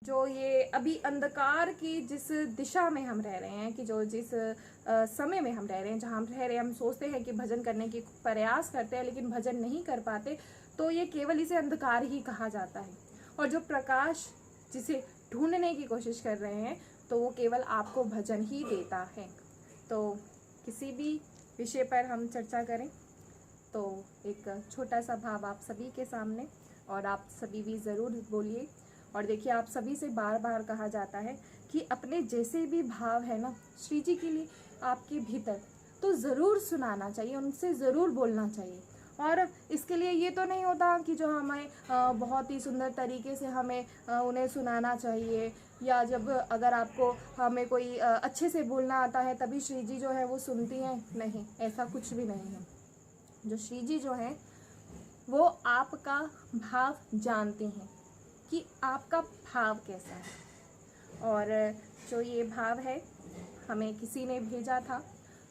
जो ये अभी अंधकार की जिस दिशा में हम रह रहे हैं, कि जो जिस समय में हम रह रहे हैं, जहाँ हम रह रहे हैं, हम सोचते हैं कि भजन करने की प्रयास करते हैं लेकिन भजन नहीं कर पाते, तो ये केवल इसे अंधकार ही कहा जाता है। और जो प्रकाश जिसे ढूंढने की कोशिश कर रहे हैं, तो वो केवल आपको भजन ही देता है। तो किसी भी विषय पर हम चर्चा करें तो एक छोटा सा भाव आप सभी के सामने, और आप सभी भी ज़रूर बोलिए। और देखिए, आप सभी से बार बार कहा जाता है कि अपने जैसे भी भाव है ना श्री जी के लिए आपके भीतर, तो ज़रूर सुनाना चाहिए, उनसे ज़रूर बोलना चाहिए। और इसके लिए ये तो नहीं होता कि जो हमें बहुत ही सुंदर तरीके से हमें उन्हें सुनाना चाहिए, या जब अगर आपको हमें कोई अच्छे से बोलना आता है तभी श्री जी जो है वो सुनती हैं, नहीं, ऐसा कुछ भी नहीं है। जो श्री जी जो हैं वो आपका भाव जानते हैं कि आपका भाव कैसा है। और जो ये भाव है हमें किसी ने भेजा था,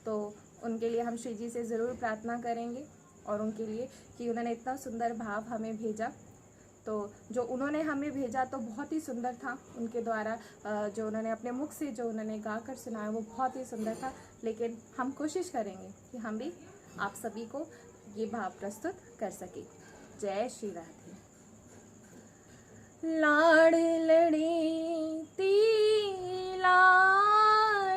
तो उनके लिए हम श्री जी से ज़रूर प्रार्थना करेंगे, और उनके लिए कि उन्होंने इतना सुंदर भाव हमें भेजा। तो जो उन्होंने हमें भेजा तो बहुत ही सुंदर था, उनके द्वारा जो उन्होंने अपने मुख से जो उन्होंने गा कर सुनाया वो बहुत ही सुंदर था। लेकिन हम कोशिश करेंगे कि हम भी आप सभी को ये भाव प्रस्तुत कर सकें। जय श्री राधे। लाड़ लड़ी ती लाडली,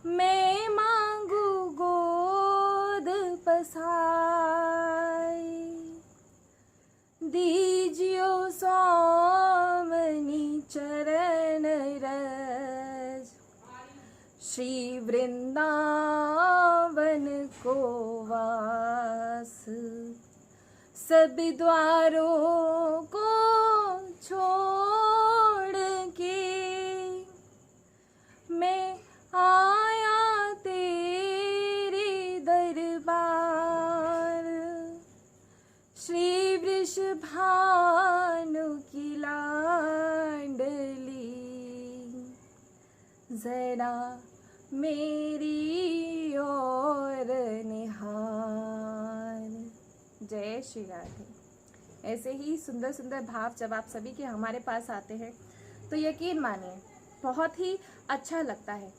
मैं मांगू गोद पसाई, दीजियो स्वामिनी चरण रज, श्री वृंदावन को वास, सब द्वारों को छोड़ के मैं आया तेरे दरबार, श्री वृषभानु की लाडली, जरा मेरी ओर निहार। जय श्री राधे। ऐसे ही सुंदर सुंदर भाव जब आप सभी के हमारे पास आते हैं तो यकीन मानिए बहुत ही अच्छा लगता है,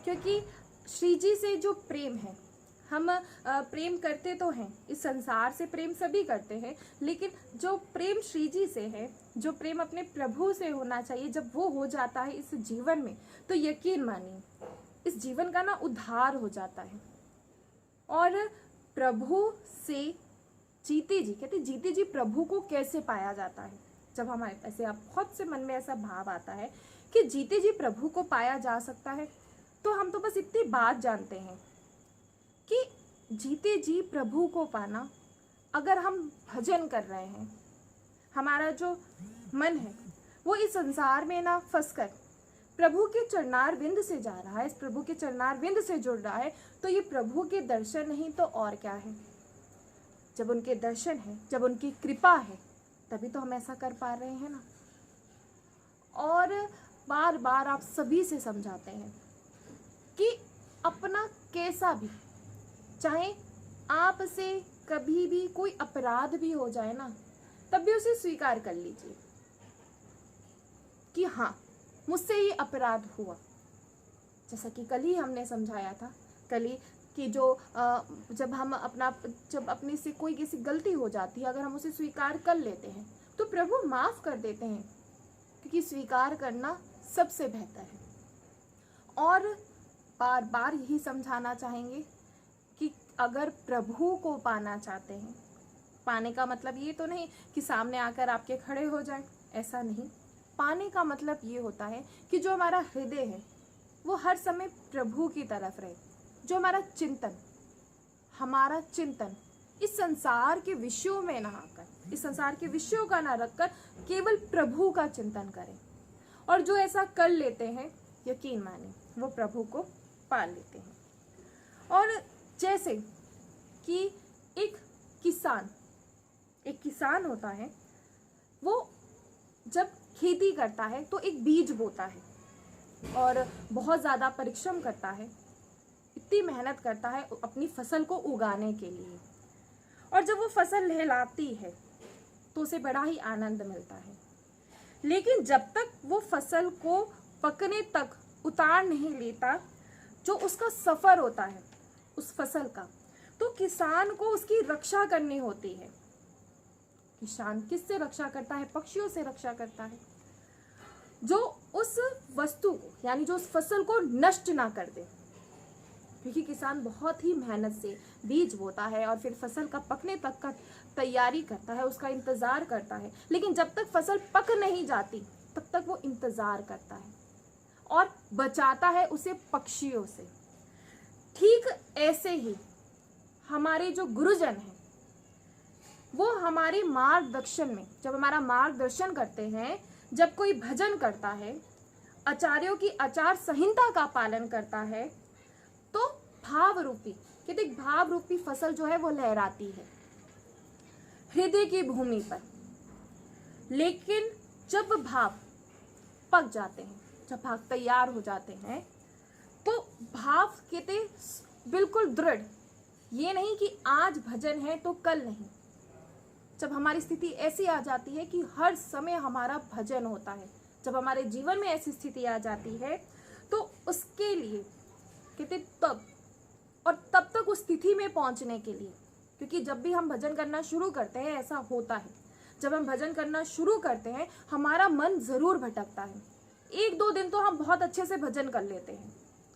क्योंकि श्री जी से जो प्रेम है, हम प्रेम करते तो हैं, इस संसार से प्रेम सभी करते हैं, लेकिन जो प्रेम श्री जी से है, जो प्रेम अपने प्रभु से होना चाहिए, जब वो हो जाता है इस जीवन में, तो यकीन मानिए इस जीवन का ना उद्धार हो जाता है। और प्रभु से जीते जी, कहते जीते जी प्रभु को कैसे पाया जाता है। जब हमारे ऐसे आप बहुत से मन में ऐसा भाव आता है कि जीते जी प्रभु को पाया जा सकता है, तो हम तो बस इतनी बात जानते हैं कि जीते जी प्रभु को पाना, अगर हम भजन कर रहे हैं, हमारा जो मन है वो इस संसार में ना फंसकर प्रभु के चरणार विंद से जा रहा है, इस प्रभु के चरणार विंद से जुड़ रहा है, तो ये प्रभु के दर्शन नहीं तो और क्या है। जब उनके दर्शन है, जब उनकी कृपा है, तभी तो हम ऐसा कर पा रहे हैं ना। और बार बार आप सभी से समझाते हैं कि अपना कैसा भी, चाहे आपसे कभी भी कोई अपराध भी हो जाए ना, तब भी उसे स्वीकार कर लीजिए कि हाँ, मुझसे ये अपराध हुआ। जैसा कि कल ही हमने समझाया था, कल ही कि जब अपने से कोई किसी गलती हो जाती है, अगर हम उसे स्वीकार कर लेते हैं तो प्रभु माफ कर देते हैं, क्योंकि स्वीकार करना सबसे बेहतर है। और बार बार यही समझाना चाहेंगे कि अगर प्रभु को पाना चाहते हैं, पाने का मतलब ये तो नहीं कि सामने आकर आपके खड़े हो जाए, ऐसा नहीं। पाने का मतलब ये होता है कि जो हमारा हृदय है वो हर समय प्रभु की तरफ रहे, जो हमारा चिंतन इस संसार के विषयों में ना आकर, इस संसार के विषयों का ना रखकर केवल प्रभु का चिंतन करें। और जो ऐसा कर लेते हैं, यकीन माने वो प्रभु को पा लेते हैं। और जैसे कि एक किसान होता है, वो जब खेती करता है तो एक बीज बोता है और बहुत ज़्यादा परिश्रम करता है, इतनी मेहनत करता है अपनी फसल को उगाने के लिए। और जब वो फसल लहलाती है तो उसे बड़ा ही आनंद मिलता है। लेकिन जब तक वो फसल को पकने तक उतार नहीं लेता, जो उसका सफर होता है उस फसल का, तो किसान को उसकी रक्षा करनी होती है। किसान किससे रक्षा करता है? पक्षियों से रक्षा करता है, जो उस वस्तु को यानी जो उस फसल को नष्ट ना कर दे। क्योंकि किसान बहुत ही मेहनत से बीज बोता है और फिर फसल का पकने तक का तैयारी करता है, उसका इंतजार करता है। लेकिन जब तक फसल पक नहीं जाती तब तक वो इंतजार करता है और बचाता है उसे पक्षियों से। ठीक ऐसे ही हमारे जो गुरुजन हैं वो हमारे मार्गदर्शन में, जब हमारा मार्गदर्शन करते हैं, जब कोई भजन करता है, आचार्यों की आचार संहिता का पालन करता है, तो भाव रूपी, कहते भाव रूपी फसल जो है वो लहराती है हृदय की भूमि पर। लेकिन जब भाव पक जाते हैं, जब भाव तैयार हो जाते हैं, तो भाव कहते बिल्कुल दृढ़, ये नहीं कि आज भजन है तो कल नहीं। जब हमारी स्थिति ऐसी आ जाती है कि हर समय हमारा भजन होता है, जब हमारे जीवन में ऐसी स्थिति आ जाती है, तो उसके लिए कहते तब तक उस स्थिति में पहुंचने के लिए, क्योंकि जब भी हम भजन करना शुरू करते हैं ऐसा होता है, जब हम भजन करना शुरू करते हैं हमारा मन जरूर भटकता है। 1-2 दिन तो हम बहुत अच्छे से भजन कर लेते हैं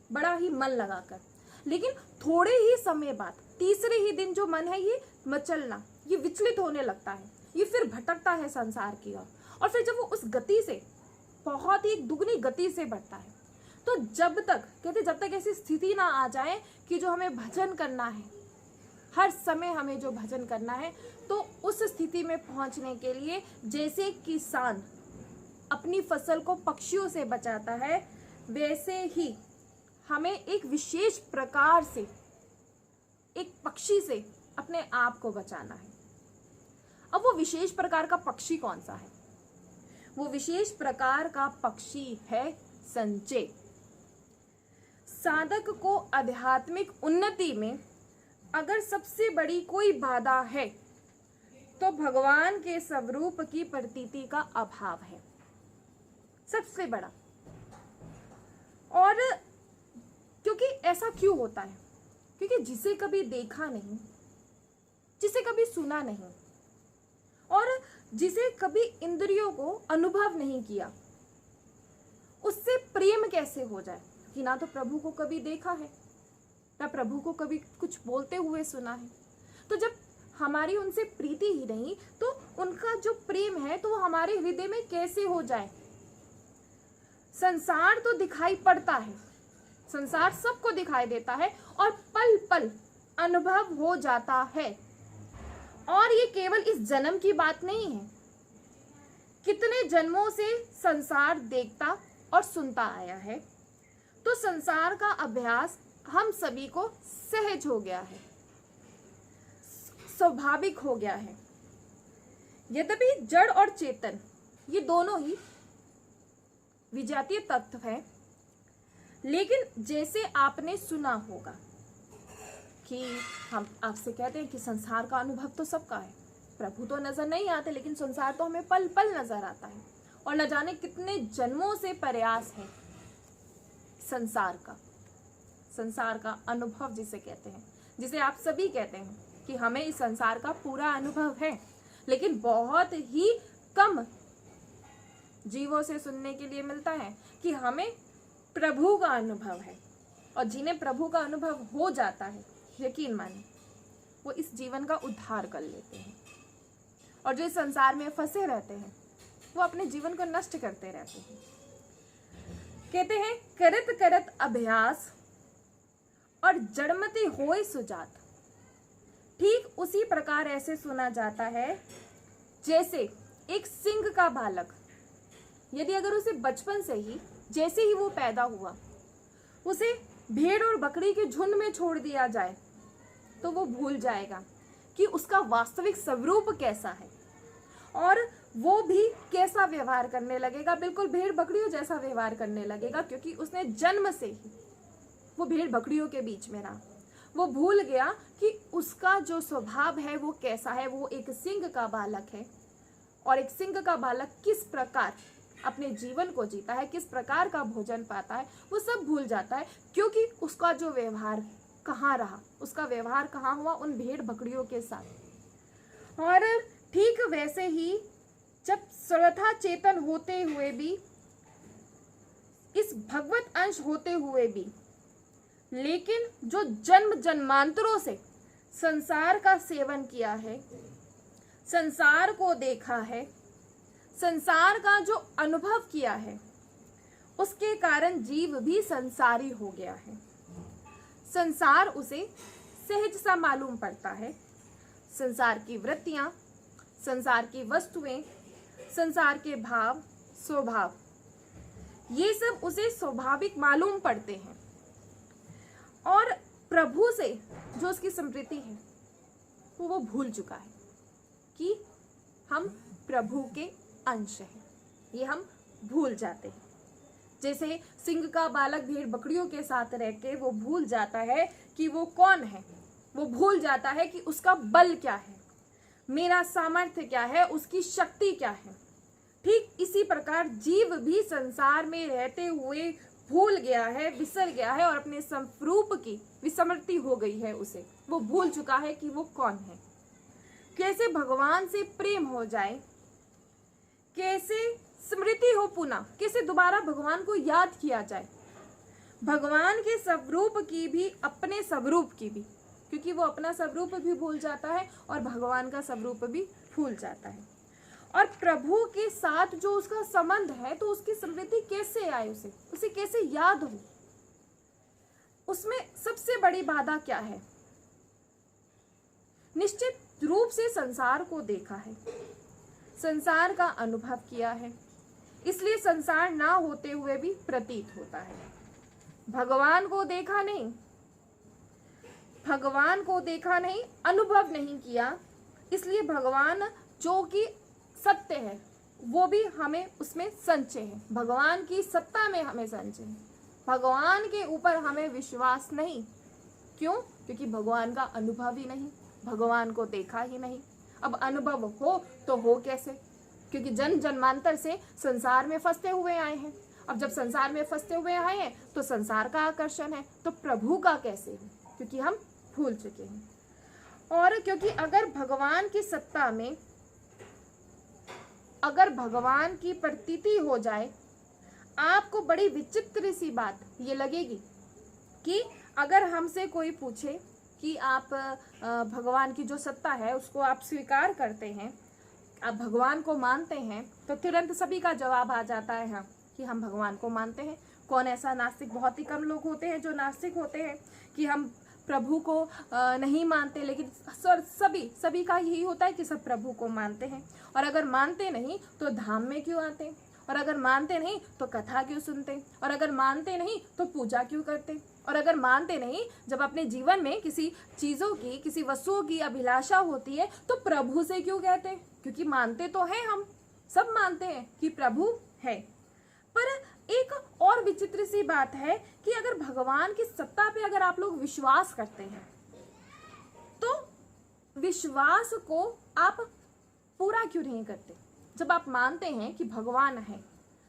बड़ा ही मन लगाकर, लेकिन थोड़े ही समय बाद तीसरे ही दिन जो मन है ये मचलना, ये विचलित होने लगता है, ये फिर भटकता है संसार की ओर। और फिर जब वो उस गति से बहुत ही दुगनी गति से बढ़ता है, तो जब तक ऐसी स्थिति ना आ जाए कि जो हमें भजन करना है, हर समय हमें जो भजन करना है, तो उस स्थिति में पहुंचने के लिए जैसे किसान अपनी फसल को पक्षियों से बचाता है, वैसे ही हमें एक विशेष प्रकार से एक पक्षी से अपने आप को बचाना है। अब वो विशेष प्रकार का पक्षी कौन सा है? वो विशेष प्रकार का पक्षी है संचय। साधक को आध्यात्मिक उन्नति में अगर सबसे बड़ी कोई बाधा है तो भगवान के स्वरूप की प्रतीति का अभाव है, सबसे बड़ा। और क्योंकि ऐसा क्यों होता है? क्योंकि जिसे कभी देखा नहीं, जिसे कभी सुना नहीं और जिसे कभी इंद्रियों को अनुभव नहीं किया, उससे प्रेम कैसे हो जाए? कि ना तो प्रभु को कभी देखा है, ना प्रभु को कभी कुछ बोलते हुए सुना है। तो जब हमारी उनसे प्रीति ही नहीं, तो उनका जो प्रेम है तो वो हमारे हृदय में कैसे हो जाए? संसार तो दिखाई पड़ता है, संसार सबको दिखाई देता है और पल पल अनुभव हो जाता है। और ये केवल इस जन्म की बात नहीं है, कितने जन्मों से संसार देखता और सुनता आया है, तो संसार का अभ्यास हम सभी को सहज हो गया है, स्वाभाविक हो गया है। यद्यपि जड़ और चेतन ये दोनों ही विजातीय तत्व है, लेकिन जैसे आपने सुना होगा कि हम आपसे कहते हैं कि संसार का अनुभव तो सबका है, प्रभु तो नजर नहीं आते, लेकिन संसार तो हमें पल पल नजर आता है। और न जाने कितने जन्मों से प्रयास है संसार का अनुभव जिसे कहते हैं, जिसे आप सभी कहते हैं कि हमें इस संसार का पूरा अनुभव है, लेकिन बहुत ही कम जीवों से सुनने के लिए मिलता है कि हमें प्रभु का अनुभव है। और जिन्हें प्रभु का अनुभव हो जाता है, यकीन माने वो इस जीवन का उद्धार कर लेते हैं, और जो इस संसार में फंसे रहते हैं वो अपने जीवन को नष्ट करते रहते हैं। कहते हैं करत करत अभ्यास और जड़मति होए सुजात। ठीक उसी प्रकार ऐसे सुना जाता है जैसे एक सिंह का बालक, यदि अगर उसे बचपन से ही, जैसे ही वो पैदा हुआ, उसे भेड़ और बकरी के झुंड में छोड़ दिया जाए तो वो भूल जाएगा कि उसका वास्तविक स्वरूप कैसा है, और वो भी कैसा व्यवहार करने लगेगा, बिल्कुल भेड़ बकरियों जैसा व्यवहार करने लगेगा, क्योंकि उसने जन्म से ही वो भेड़ बकरियों के बीच में रहा। वो भूल गया कि उसका जो स्वभाव है वो कैसा है। वो एक सिंह का बालक है, और एक सिंह का बालक किस प्रकार अपने जीवन को जीता है, किस प्रकार का भोजन पाता है, वो सब भूल जाता है, क्योंकि उसका जो व्यवहार कहाँ रहा, उसका व्यवहार कहाँ हुआ, उन भेड़ बकरियों के साथ। और ठीक वैसे ही जब सर्वथा चेतन होते हुए भी, इस भगवत अंश होते हुए भी, लेकिन जो जन्म जन्मांतरों से संसार का सेवन किया है, संसार को देखा है, संसार का जो अनुभव किया है, उसके कारण जीव भी संसारी हो गया है। संसार उसे सहज सा मालूम पड़ता है। संसार की वृत्तियां, संसार की वस्तुएं, संसार के भाव, स्वभाव, ये सब उसे स्वाभाविक मालूम पड़ते हैं। और प्रभु से जो उसकी स्मृति है वो भूल चुका है कि हम प्रभु के अंश हैं, ये हम भूल जाते हैं। जैसे सिंह का बालक भेड़ बकरियों के साथ रह के वो भूल जाता है कि वो कौन है, वो भूल जाता है कि उसका बल क्या है, मेरा सामर्थ्य क्या है, उसकी शक्ति क्या है। ठीक इसी प्रकार जीव भी संसार में रहते हुए भूल गया है, बिसर गया है और अपने स्वरूप की विस्मृति हो गई है उसे। वो भूल चुका है कि वो कौन है। कैसे भगवान से प्रेम हो जाए, कैसे स्मृति हो पुनः, कैसे दोबारा भगवान को याद किया जाए, भगवान के स्वरूप की भी, अपने स्वरूप की भी, क्योंकि वो अपना स्वरूप भी भूल जाता है और भगवान का स्वरूप भी भूल जाता है। और प्रभु के साथ जो उसका संबंध है, तो उसकी स्मृति कैसे आए, उसे कैसे याद हो। उसमें सबसे बड़ी बाधा क्या है? निश्चित रूप से संसार को देखा है, संसार का अनुभव किया है, इसलिए संसार ना होते हुए भी प्रतीत होता है। भगवान को देखा नहीं, भगवान को देखा नहीं, अनुभव नहीं किया, इसलिए भगवान जो कि सत्य है वो भी हमें उसमें संचय है, भगवान की सत्ता में हमें संचय है। भगवान के ऊपर हमें विश्वास नहीं। क्यों? क्योंकि भगवान का अनुभव ही नहीं, भगवान को देखा ही नहीं। अब अनुभव हो तो हो कैसे? क्योंकि जन्म जन्मांतर से संसार में फंसते हुए आए हैं। अब जब संसार में फंसते हुए आए हैं तो संसार का आकर्षण है, तो प्रभु का कैसे है? क्योंकि हम भूल चुके हैं। और क्योंकि अगर भगवान की सत्ता में, अगर भगवान की प्रतीति हो जाए, आपको बड़ी विचित्र सी बात ये लगेगी कि अगर हमसे कोई पूछे कि आप भगवान की जो सत्ता है उसको आप स्वीकार करते हैं, आप भगवान को मानते हैं, तो तुरंत सभी का जवाब आ जाता है हाँ कि हम भगवान को मानते हैं। कौन ऐसा नास्तिक? बहुत ही कम लोग होते हैं जो नास्तिक होते हैं कि हम प्रभु को नहीं मानते, लेकिन सभी का यही होता है कि सब प्रभु को मानते हैं। और अगर मानते नहीं तो धाम में क्यों आते, और अगर मानते नहीं तो कथा क्यों सुनते, और अगर मानते नहीं तो पूजा क्यों करते, और अगर मानते नहीं, जब अपने जीवन में किसी चीज़ों की, किसी वस्तुओं की अभिलाषा होती है तो प्रभु से क्यों कहते? क्योंकि मानते तो हैं, हम सब मानते हैं कि प्रभु है। पर एक और विचित्र सी बात है कि अगर भगवान की सत्ता पे अगर आप लोग विश्वास करते हैं तो विश्वास को आप पूरा क्यों नहीं करते? जब आप मानते हैं कि भगवान है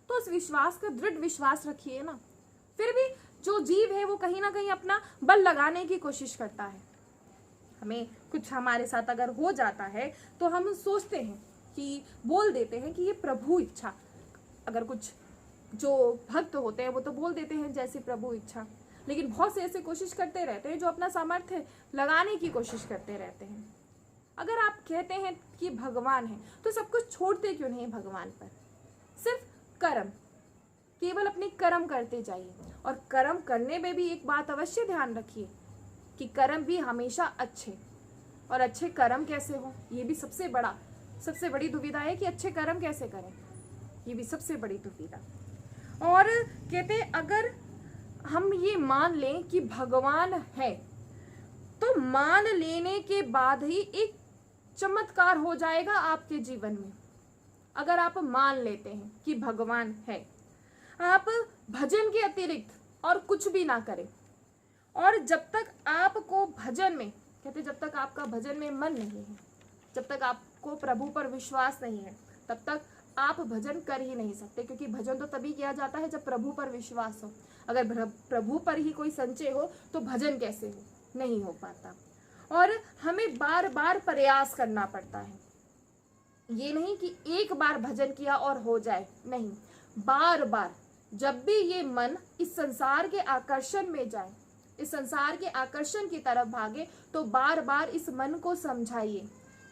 तो उस विश्वास का दृढ़ विश्वास रखिए ना। फिर भी जो जीव है वो कहीं ना कहीं अपना बल लगाने की कोशिश करता है। हमें कुछ हमारे साथ अगर हो जाता है तो हम सोचते हैं कि, बोल देते हैं कि ये प्रभु इच्छा। अगर कुछ जो भक्त होते हैं वो तो बोल देते हैं जैसे प्रभु इच्छा, लेकिन बहुत से ऐसे कोशिश करते रहते हैं जो अपना सामर्थ्य लगाने की कोशिश करते रहते हैं। अगर आप कहते हैं कि भगवान है तो सब कुछ छोड़ते क्यों नहीं भगवान पर? सिर्फ कर्म, केवल अपने कर्म करते जाइए। और कर्म करने में भी एक बात अवश्य ध्यान रखिए कि कर्म भी हमेशा अच्छे, और अच्छे कर्म कैसे हो ये भी सबसे बड़ी दुविधा है कि अच्छे कर्म कैसे करें, ये भी सबसे बड़ी दुविधा। और कहते अगर हम ये मान लें कि भगवान है तो मान लेने के बाद ही एक चमत्कार हो जाएगा आपके जीवन में। अगर आप मान लेते हैं कि भगवान है, आप भजन के अतिरिक्त और कुछ भी ना करें, और जब तक आपको भजन में, कहते जब तक आपका भजन में मन नहीं है, जब तक आपको प्रभु पर विश्वास नहीं है, तब तक आप भजन कर ही नहीं सकते, क्योंकि भजन तो तभी किया जाता है जब प्रभु पर विश्वास हो। अगर प्रभु पर ही कोई संचय हो तो भजन कैसे हो, नहीं हो पाता। और हमें बार बार प्रयास करना पड़ता है, ये नहीं कि एक बार भजन किया और हो जाए, नहीं, बार बार। जब भी ये मन इस संसार के आकर्षण में जाए, इस संसार के आकर्षण की तरफ भागे, तो बार बार इस मन को समझाइए,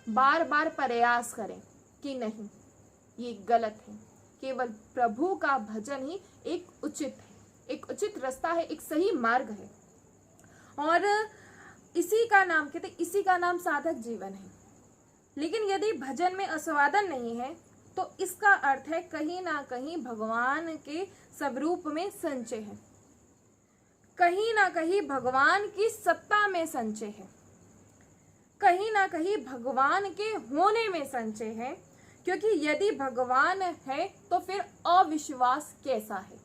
बार बार प्रयास करें कि नहीं, ये गलत है। केवल प्रभु का भजन ही एक उचित है, एक उचित रास्ता है, एक सही मार्ग है। और इसी का नाम कहते, इसी का नाम साधक जीवन है। लेकिन यदि भजन में आस्वादन नहीं है तो इसका अर्थ है कहीं ना कहीं भगवान के स्वरूप में संचय है, कहीं ना कहीं भगवान की सत्ता में संचय है, कहीं ना कहीं भगवान के होने में संचय है। क्योंकि यदि भगवान है तो फिर अविश्वास कैसा है,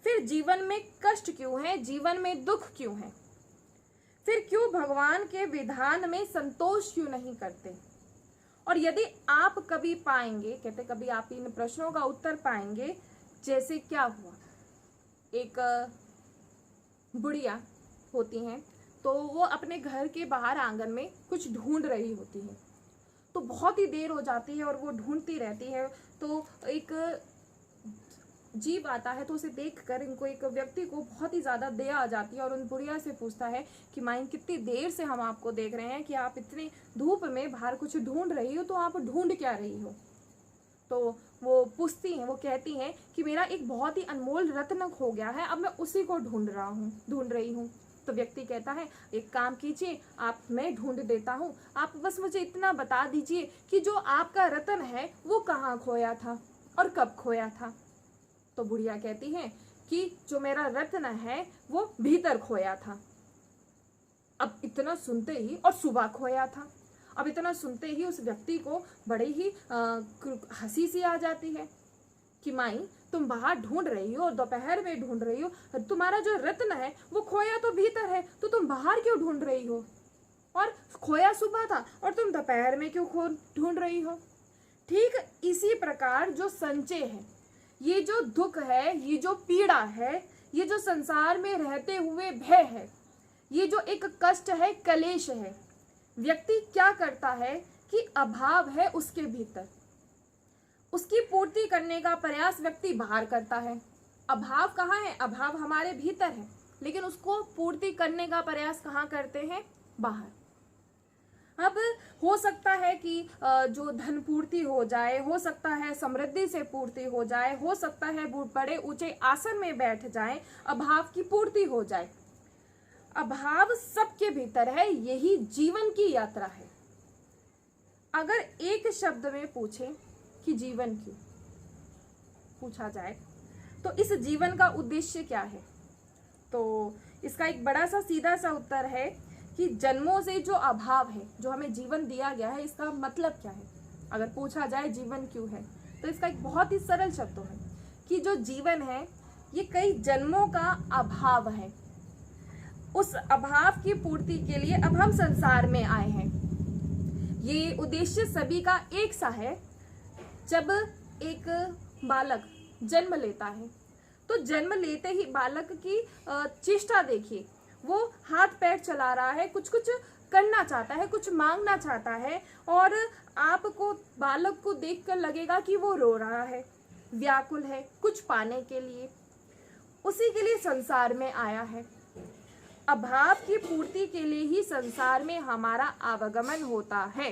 फिर जीवन में कष्ट क्यों है, जीवन में दुख क्यों है, फिर क्यों भगवान के विधान में संतोष क्यों नहीं करते। और यदि आप कभी पाएंगे, कहते कभी आप इन प्रश्नों का उत्तर पाएंगे, जैसे क्या हुआ, एक बुढ़िया होती हैं तो वो अपने घर के बाहर आंगन में कुछ ढूंढ रही होती है, तो बहुत ही देर हो जाती है और वो ढूंढती रहती है। तो एक जीव आता है तो उसे देखकर इनको, एक व्यक्ति को बहुत ही ज़्यादा दया आ जाती है और उन बुढ़िया से पूछता है कि माइन कितनी देर से हम आपको देख रहे हैं कि आप इतनी धूप में बाहर कुछ ढूंढ रही हो, तो आप ढूंढ क्या रही हो। तो वो पूछती हैं, वो कहती हैं कि मेरा एक बहुत ही अनमोल रत्न खो गया है, अब मैं उसी को ढूंढ रही हूँ। तो व्यक्ति कहता है एक काम कीजिए, आप, मैं ढूंढ देता हूँ, आप बस मुझे इतना बता दीजिए कि जो आपका रत्न है वो कहाँ खोया था और कब खोया था। तो बुढ़िया कहती है कि जो मेरा रत्न है वो भीतर खोया था। अब इतना सुनते ही, और सुबह खोया था, अब इतना सुनते ही उस व्यक्ति को बड़े ही हंसी सी आ जाती है कि माई तुम बाहर ढूंढ रही हो और दोपहर में ढूंढ रही हो, तुम्हारा जो रत्न है वो खोया तो भीतर है, तो तुम बाहर क्यों ढूंढ रही हो, और खोया सुबह था और तुम दोपहर में क्यों ढूंढ रही हो। ठीक इसी प्रकार जो संचय है, ये जो दुख है, ये जो पीड़ा है, ये जो संसार में रहते हुए भय है, ये जो एक कष्ट है, कलेश है, व्यक्ति क्या करता है कि अभाव है उसके भीतर, उसकी पूर्ति करने का प्रयास व्यक्ति बाहर करता है। अभाव कहाँ है, अभाव हमारे भीतर है, लेकिन उसको पूर्ति करने का प्रयास कहाँ करते हैं, बाहर। अब हो सकता है कि जो धन पूर्ति हो जाए, हो सकता है समृद्धि से पूर्ति हो जाए, हो सकता है बड़े ऊंचे आसन में बैठ जाए, अभाव की पूर्ति हो जाए। अभाव सबके भीतर है, यही जीवन की यात्रा है। अगर एक शब्द में पूछे कि जीवन क्यों पूछा जाए तो इस जीवन का उद्देश्य क्या है, तो इसका एक बड़ा सा सीधा सा उत्तर है कि जन्मों से जो अभाव है, जो हमें जीवन दिया गया है, इसका मतलब क्या है। अगर पूछा जाए जीवन क्यों है तो इसका एक बहुत ही सरल शब्द है कि जो जीवन है ये कई जन्मों का अभाव है। उस अभाव की पूर्ति के लिए अब हम संसार में आए हैं। ये उद्देश्य सभी का एक सा है। जब एक बालक जन्म लेता है तो जन्म लेते ही बालक की चेष्टा देखिए, वो हाथ पैर चला रहा है, कुछ कुछ करना चाहता है, कुछ मांगना चाहता है, और आपको बालक को देखकर लगेगा कि वो रो रहा है, व्याकुल है कुछ पाने के लिए, उसी के लिए संसार में आया है। अभाव की पूर्ति के लिए ही संसार में हमारा आवागमन होता है,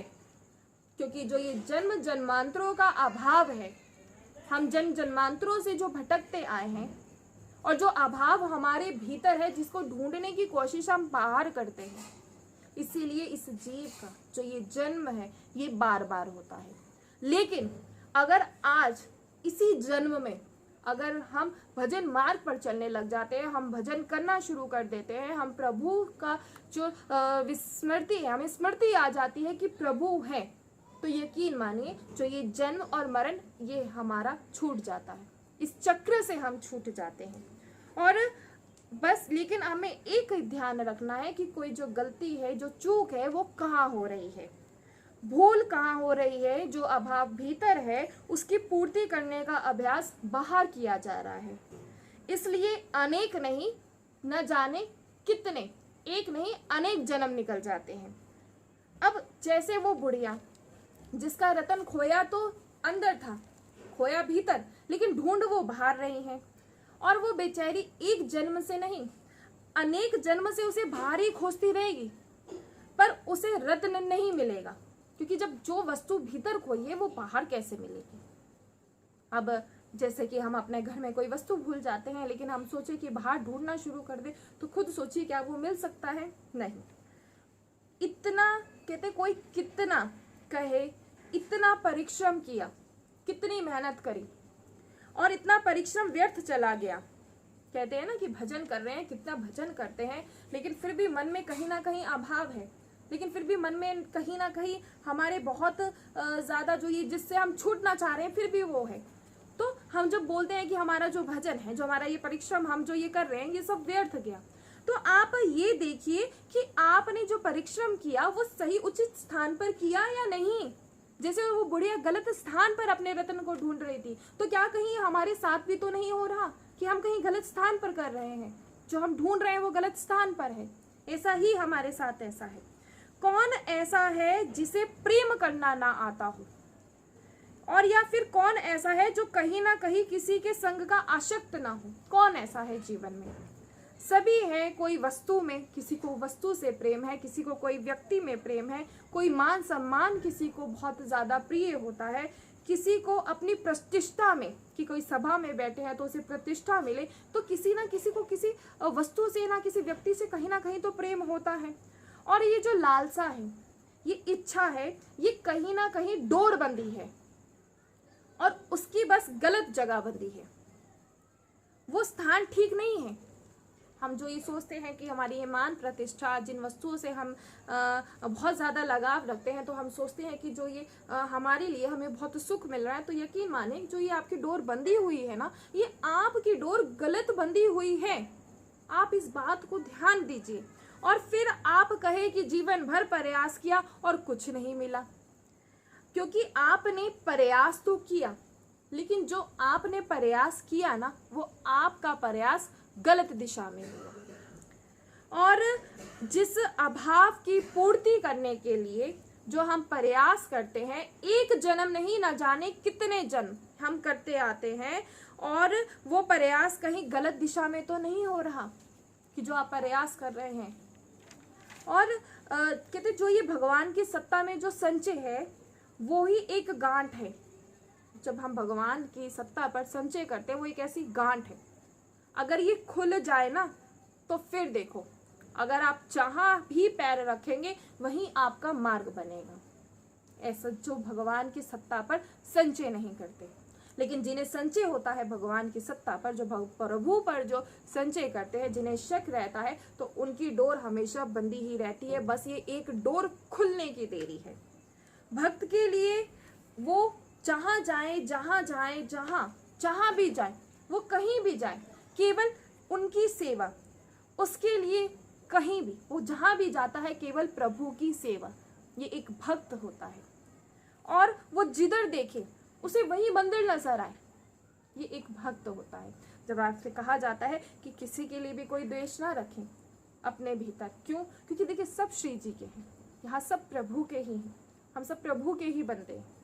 क्योंकि जो ये जन्म जन्मांतरों का अभाव है, हम जन्म जन्मांतरों से जो भटकते आए हैं, और जो अभाव हमारे भीतर है जिसको ढूंढने की कोशिश हम बाहर करते हैं, इसीलिए इस जीव का जो ये जन्म है ये बार बार होता है। लेकिन अगर आज इसी जन्म में अगर हम भजन मार्ग पर चलने लग जाते हैं, हम भजन करना शुरू कर देते हैं, हम प्रभु का जो विस्मृति है, हमें स्मृति आ जाती है कि प्रभु है, तो यकीन मानिए जो ये जन्म और मरण ये हमारा छूट जाता है, इस चक्र से हम छूट जाते हैं। और बस, लेकिन हमें एक ध्यान रखना है कि कोई जो गलती है, जो चूक है, वो कहाँ हो रही है। भूल कहाँ हो रही है? जो अभाव भीतर है उसकी पूर्ति करने का अभ्यास बाहर किया जा रहा है। इसलिए अनेक नहीं, न जाने कितने, एक नहीं अनेक जन्म निकल जाते हैं। अब जैसे वो बुढ़िया जिसका रतन खोया तो अंदर था, खोया भीतर, लेकिन ढूंढ वो बाहर रही हैं, और वो बेचारी एक जन्म से नहीं अनेक जन्म से उसे बाहर ही खोजती रहेगी, पर उसे रत्न नहीं मिलेगा, क्योंकि जब जो वस्तु भीतर खोई है वो बाहर कैसे मिलेगी। अब जैसे कि हम अपने घर में कोई वस्तु भूल जाते हैं, लेकिन हम सोचे कि बाहर ढूंढना शुरू कर दे, तो खुद सोचिए क्या वो मिल सकता है? नहीं। इतना कहते कोई कितना कहे, इतना परिश्रम किया, कितनी मेहनत करी, और इतना परिश्रम व्यर्थ चला गया। कहते हैं ना कि भजन कर रहे हैं, कितना भजन करते हैं, लेकिन फिर भी मन में कहीं ना कहीं अभाव है, लेकिन फिर भी मन में कहीं ना कहीं हमारे बहुत ज्यादा जो ये जिससे हम छूटना चाह रहे हैं फिर भी वो है। तो हम जब बोलते हैं कि हमारा जो भजन है, जो हमारा ये परिश्रम हम जो ये कर रहे हैं, ये सब व्यर्थ गया, तो आप ये देखिए कि आपने जो परिश्रम किया वो सही उचित स्थान पर किया या नहीं। जैसे वो बुढ़िया गलत स्थान पर अपने रत्न को ढूंढ रही थी, तो क्या कहीं हमारे साथ भी तो नहीं हो रहा कि हम कहीं गलत स्थान पर कर रहे हैं, जो हम ढूंढ रहे हैं वो गलत स्थान पर है? ऐसा ही हमारे साथ ऐसा है। कौन ऐसा है जिसे प्रेम करना ना आता हो, और या फिर कौन ऐसा है जो कहीं ना कहीं किसी के संग का आसक्त ना हो? कौन ऐसा है जीवन में? सभी है। कोई वस्तु में, किसी को वस्तु से प्रेम है, किसी को कोई व्यक्ति में प्रेम है, कोई मान सम्मान किसी को बहुत ज्यादा प्रिय होता है, किसी को अपनी प्रतिष्ठा में, कि कोई सभा में बैठे हैं तो उसे प्रतिष्ठा मिले, तो किसी ना किसी को किसी वस्तु से ना किसी व्यक्ति से कहीं ना कहीं तो प्रेम होता है। और ये जो लालसा है, ये इच्छा है, ये कहीं ना कहीं डोर बंदी है, और उसकी बस गलत जगह बंदी है, वो स्थान ठीक नहीं है। हम जो ये सोचते हैं कि हमारी ये मान प्रतिष्ठा, जिन वस्तुओं से हम बहुत ज़्यादा लगाव रखते हैं, तो हम सोचते हैं कि जो ये हमारे लिए हमें बहुत सुख मिल रहा है, तो यकीन माने जो ये आपकी डोर बंधी हुई है ना, ये आपकी डोर गलत बंधी हुई है। आप इस बात को ध्यान दीजिए। और फिर आप कहे कि जीवन भर प्रयास किया और कुछ नहीं मिला, क्योंकि आपने प्रयास तो किया, लेकिन जो आपने प्रयास किया ना, वो आपका प्रयास गलत दिशा में हुआ। और जिस अभाव की पूर्ति करने के लिए जो हम प्रयास करते हैं, एक जन्म नहीं न जाने कितने जन्म हम करते आते हैं, और वो प्रयास कहीं गलत दिशा में तो नहीं हो रहा कि जो आप प्रयास कर रहे हैं। और कहते जो ये भगवान की सत्ता में जो संचय है, वो ही एक गांठ है। जब हम भगवान की सत्ता पर संचय करते हैं, वो एक ऐसी गांठ है, अगर ये खुल जाए ना, तो फिर देखो, अगर आप जहां भी पैर रखेंगे वहीं आपका मार्ग बनेगा। ऐसा जो भगवान की सत्ता पर संचय नहीं करते, लेकिन जिन्हें संचय होता है भगवान की सत्ता पर, जो प्रभु पर जो संचय करते हैं, जिन्हें शक रहता है, तो उनकी डोर हमेशा बंदी ही रहती है। बस ये एक डोर खुलने की देरी है। भक्त के लिए वो जहां जाए, जहां भी जाए, वो कहीं भी जाए, केवल उनकी सेवा, उसके लिए कहीं भी वो जहां भी जाता है केवल प्रभु की सेवा, ये एक भक्त होता है। और वो जिधर देखे उसे वही मंदिर नजर आए, ये एक भक्त होता है। जब आपसे कहा जाता है कि किसी के लिए भी कोई द्वेष ना रखें अपने भीतर, क्यों? क्योंकि देखिए सब श्री जी के हैं, यहाँ सब प्रभु के ही हैं, हम सब प्रभु के ही बनते हैं।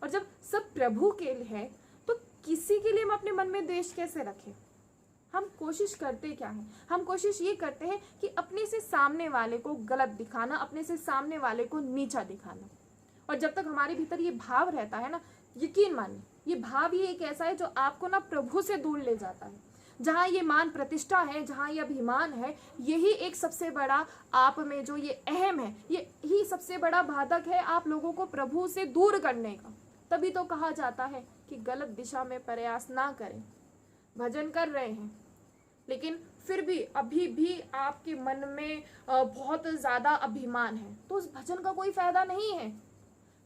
और जब सब प्रभु के लिए है, तो किसी के लिए हम अपने मन में द्वेष कैसे रखें? हम कोशिश करते क्या है? हम कोशिश ये करते हैं कि अपने से सामने वाले को गलत दिखाना, अपने से सामने वाले को नीचा दिखाना। और जब तक हमारे भीतर ये भाव रहता है ना, यकीन मानिए, ये भाव ही एक ऐसा है जो आपको ना प्रभु से दूर ले जाता है। जहाँ ये मान प्रतिष्ठा है, जहाँ ये अभिमान है, यही एक सबसे बड़ा आप में जो ये अहम है, ये ही सबसे बड़ा बाधक है आप लोगों को प्रभु से दूर करने का। तभी तो कहा जाता है कि गलत दिशा में प्रयास ना करें। भजन कर रहे हैं, लेकिन फिर भी अभी भी आपके मन में बहुत ज़्यादा अभिमान है, तो उस भजन का कोई फायदा नहीं है।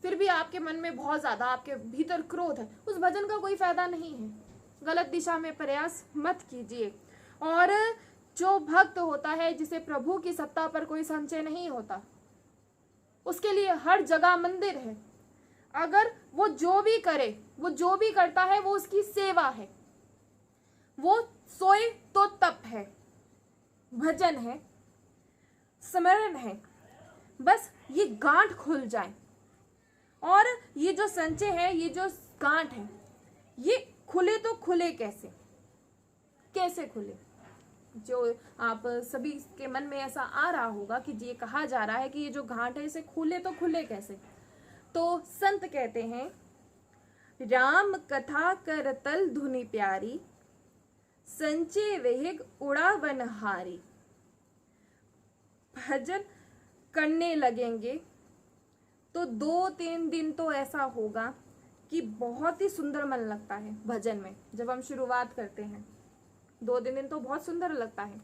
फिर भी आपके मन में बहुत ज़्यादा आपके भीतर क्रोध है, उस भजन का कोई फायदा नहीं है। गलत दिशा में प्रयास मत कीजिए। और जो भक्त होता है, जिसे प्रभु की सत्ता पर कोई संचय नहीं होता, उसके लिए हर जगह मंदिर है। अगर वो जो भी करे, वो जो भी करता है, वो उसकी सेवा है। वो सोए तो तप है, भजन है, स्मरण है। बस ये गांठ खुल जाए, और ये जो संचय है, ये जो गांठ है, ये खुले तो खुले कैसे? कैसे खुले? जो आप सभी के मन में ऐसा आ रहा होगा कि ये कहा जा रहा है कि ये जो गांठ है, इसे खुले तो खुले कैसे? तो संत कहते हैं, राम कथा कर तल धुनि प्यारी, संचे वेग उड़ा बनहारी। भजन करने लगेंगे तो 2-3 दिन तो ऐसा होगा कि बहुत ही सुंदर मन लगता है भजन में। जब हम शुरुआत करते हैं 2-3 दिन तो बहुत सुंदर लगता है,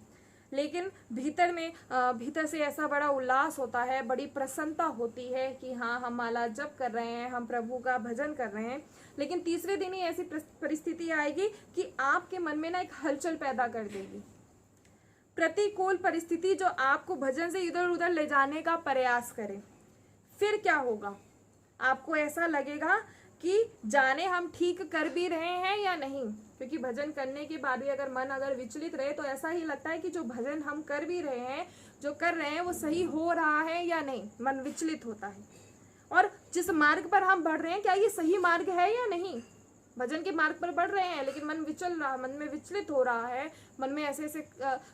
लेकिन भीतर से ऐसा बड़ा उल्लास होता है, बड़ी प्रसन्नता होती है कि हाँ, हम माला जप कर रहे हैं, हम प्रभु का भजन कर रहे हैं। लेकिन तीसरे दिन ही ऐसी परिस्थिति आएगी कि आपके मन में ना एक हलचल पैदा कर देगी। प्रतिकूल परिस्थिति जो आपको भजन से इधर उधर ले जाने का प्रयास करे, फिर क्या होगा? आपको ऐसा लगेगा कि जाने हम ठीक कर भी रहे हैं या नहीं, क्योंकि भजन करने के बाद भी अगर मन अगर विचलित रहे तो ऐसा ही लगता है कि जो भजन हम कर भी रहे हैं, जो कर रहे हैं, वो सही हो रहा है या नहीं। मन विचलित होता है। और जिस मार्ग पर हम बढ़ रहे हैं, क्या ये सही मार्ग है या नहीं? भजन के मार्ग पर बढ़ रहे हैं, लेकिन मन विचल रहा, मन में विचलित हो रहा है, मन में ऐसे ऐसे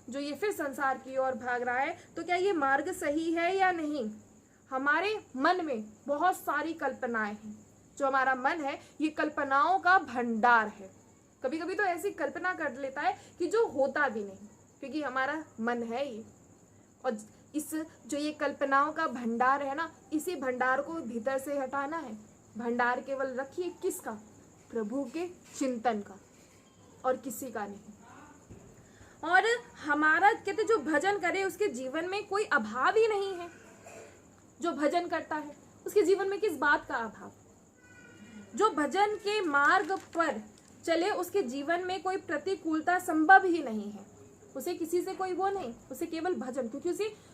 जो ये फिर संसार की ओर भाग रहा है, तो क्या ये मार्ग सही है या नहीं? हमारे मन में बहुत सारी कल्पनाएं हैं। जो हमारा मन है, ये कल्पनाओं का भंडार है। कभी कभी तो ऐसी कल्पना कर लेता है कि जो होता भी नहीं, क्योंकि हमारा मन है ये। और इस जो ये कल्पनाओं का भंडार है ना, इसी भंडार को भीतर से हटाना है। भंडार केवल रखिए किसका? प्रभु के चिंतन का, और किसी का नहीं। और हमारा कहते जो भजन करे, उसके जीवन में कोई अभाव ही नहीं है। जो भजन करता है, उसके जीवन में किस बात का अभाव? जो भजन के मार्ग पर चले, उसके जीवन में कोई प्रतिकूलता संभव ही नहीं है। उसे किसी से कोई वो नहीं, उसे केवल भजन, क्योंकि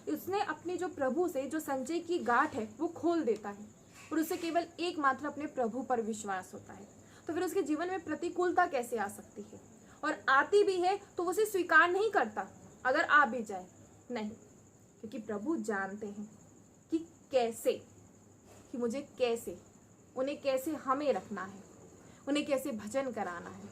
उसने अपनी जो प्रभु से जो संचय की गांठ है वो खोल देता है, और उसे केवल एकमात्र अपने प्रभु पर विश्वास होता है। तो फिर उसके जीवन में प्रतिकूलता कैसे आ सकती है? और आती भी है तो उसे स्वीकार नहीं करता, अगर आ भी जाए नहीं, क्योंकि प्रभु जानते हैं कि कैसे, कि मुझे कैसे, उन्हें कैसे हमें रखना है, उन्हें कैसे भजन कराना है।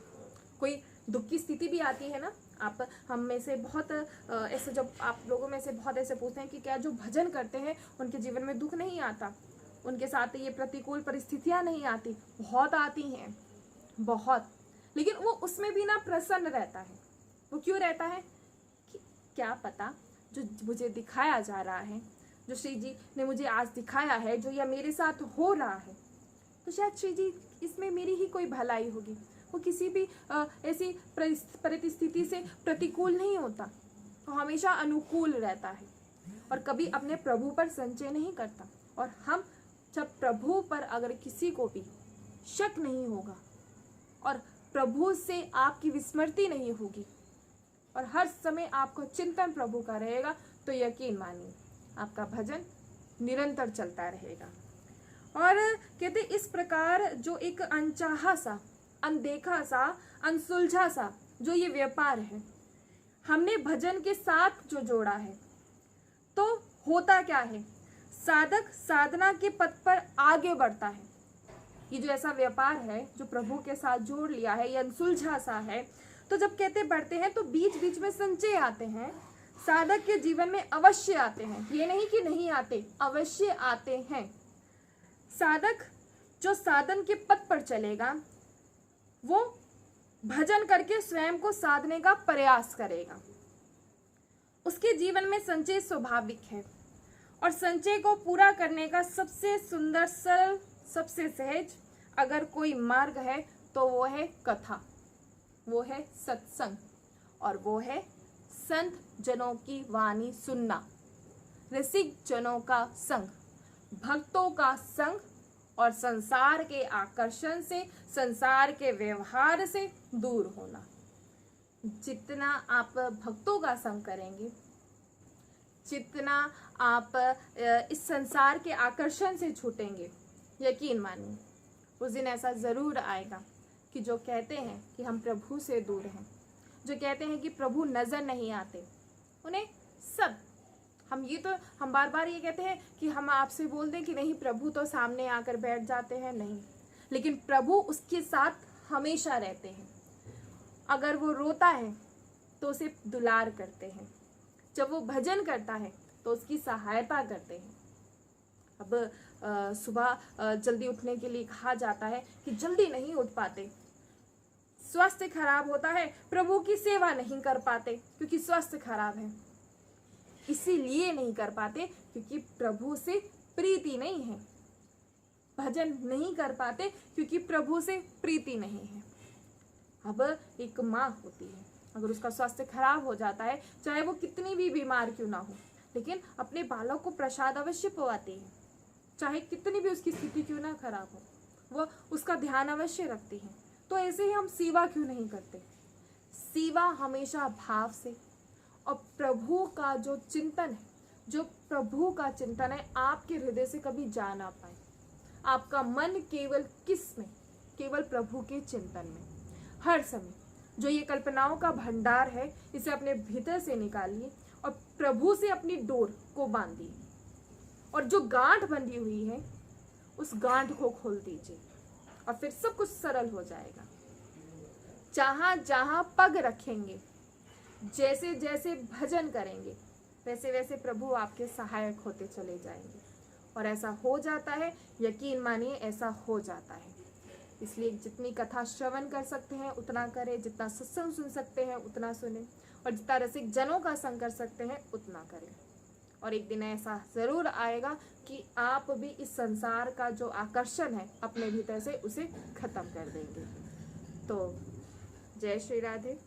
कोई दुख की स्थिति भी आती है ना, आप हम में से बहुत ऐसे, जब आप लोगों में से बहुत ऐसे पूछते हैं कि क्या जो भजन करते हैं उनके जीवन में दुख नहीं आता, उनके साथ ये प्रतिकूल परिस्थितियां नहीं आती? बहुत आती हैं, बहुत। लेकिन वो उसमें भी ना प्रसन्न रहता है। वो क्यों रहता है? कि क्या पता, जो मुझे दिखाया जा रहा है, जो श्री जी ने मुझे आज दिखाया है, जो यह मेरे साथ हो रहा है, तो शायद श्री जी इसमें मेरी ही कोई भलाई होगी। वो किसी भी ऐसी परिस्थिति से प्रतिकूल नहीं होता, वो हमेशा अनुकूल रहता है, और कभी अपने प्रभु पर संचय नहीं करता। और हम जब प्रभु पर अगर किसी को भी शक नहीं होगा, और प्रभु से आपकी विस्मृति नहीं होगी, और हर समय आपको चिंतन प्रभु का रहेगा, तो यकीन मानिए आपका भजन निरंतर चलता रहेगा। और कहते इस प्रकार जो एक अनचाहा सा, अनदेखा सा, अनसुलझा सा जो ये व्यापार है, हमने भजन के साथ जो जोड़ा है, तो होता क्या है? साधक साधना के पथ पर आगे बढ़ता है। ये जो ऐसा व्यापार है जो प्रभु के साथ जोड़ लिया है, ये अनसुलझा सा है, तो जब कहते बढ़ते हैं तो बीच बीच में संचय आते हैं, साधक के जीवन में अवश्य आते हैं। ये नहीं कि नहीं आते, अवश्य आते हैं। साधक जो साधन के पथ पर चलेगा, वो भजन करके स्वयं को साधने का प्रयास करेगा। उसके जीवन में संचय स्वाभाविक है, और संचय को पूरा करने का सबसे सुंदर, सरल, सबसे सहज अगर कोई मार्ग है तो वो है कथा, वो है सत्संग, और वो है संत जनों की वाणी सुनना, रसिक जनों का संग, भक्तों का संग, और संसार के आकर्षण से, संसार के व्यवहार से दूर होना। जितना आप भक्तों का संग करेंगे, जितना आप इस संसार के आकर्षण से छूटेंगे, यकीन मानिए उस दिन ऐसा ज़रूर आएगा कि जो कहते हैं कि हम प्रभु से दूर हैं, जो कहते हैं कि प्रभु नज़र नहीं आते, उन्हें सब हम बार बार ये कहते हैं कि हम आपसे बोल दें कि नहीं प्रभु तो सामने आकर बैठ जाते हैं, नहीं, लेकिन प्रभु उसके साथ हमेशा रहते हैं। अगर वो रोता है तो उसे दुलार करते हैं, जब वो भजन करता है तो उसकी सहायता करते हैं। अब सुबह जल्दी उठने के लिए कहा जाता है कि जल्दी नहीं उठ पाते, स्वास्थ्य खराब होता है, प्रभु की सेवा नहीं कर पाते क्योंकि स्वास्थ्य खराब है। इसीलिए नहीं कर पाते क्योंकि प्रभु से प्रीति नहीं है। भजन नहीं कर पाते क्योंकि प्रभु से प्रीति नहीं है। अब एक माँ होती है, अगर उसका स्वास्थ्य खराब हो जाता है, चाहे वो कितनी भी बीमार क्यों ना हो, लेकिन अपने बालक को प्रसाद अवश्य पवाती है, चाहे कितनी भी उसकी स्थिति क्यों ना खराब हो, वो उसका ध्यान अवश्य रखती है। तो ऐसे ही हम सेवा क्यों नहीं करते? सेवा हमेशा भाव से, और प्रभु का जो चिंतन है, जो प्रभु का चिंतन है आपके हृदय से कभी जा ना पाए। आपका मन केवल किस में? केवल प्रभु के चिंतन में। हर समय जो ये कल्पनाओं का भंडार है, इसे अपने भीतर से निकालिए और प्रभु से अपनी डोर को बांधिए, और जो गांठ बंधी हुई है उस गांठ को खोल दीजिए, और फिर सब कुछ सरल हो जाएगा। जहां जहां पग रखेंगे, जैसे जैसे भजन करेंगे, वैसे वैसे प्रभु आपके सहायक होते चले जाएंगे। और ऐसा हो जाता है, यकीन मानिए ऐसा हो जाता है। इसलिए जितनी कथा श्रवण कर सकते हैं उतना करें, जितना सत्संग सुन सकते हैं उतना सुने, और जितना रसिक जनों का संग कर सकते हैं उतना करें। और एक दिन ऐसा ज़रूर आएगा कि आप भी इस संसार का जो आकर्षण है अपने भीतर से उसे खत्म कर देंगे। तो जय श्री राधे।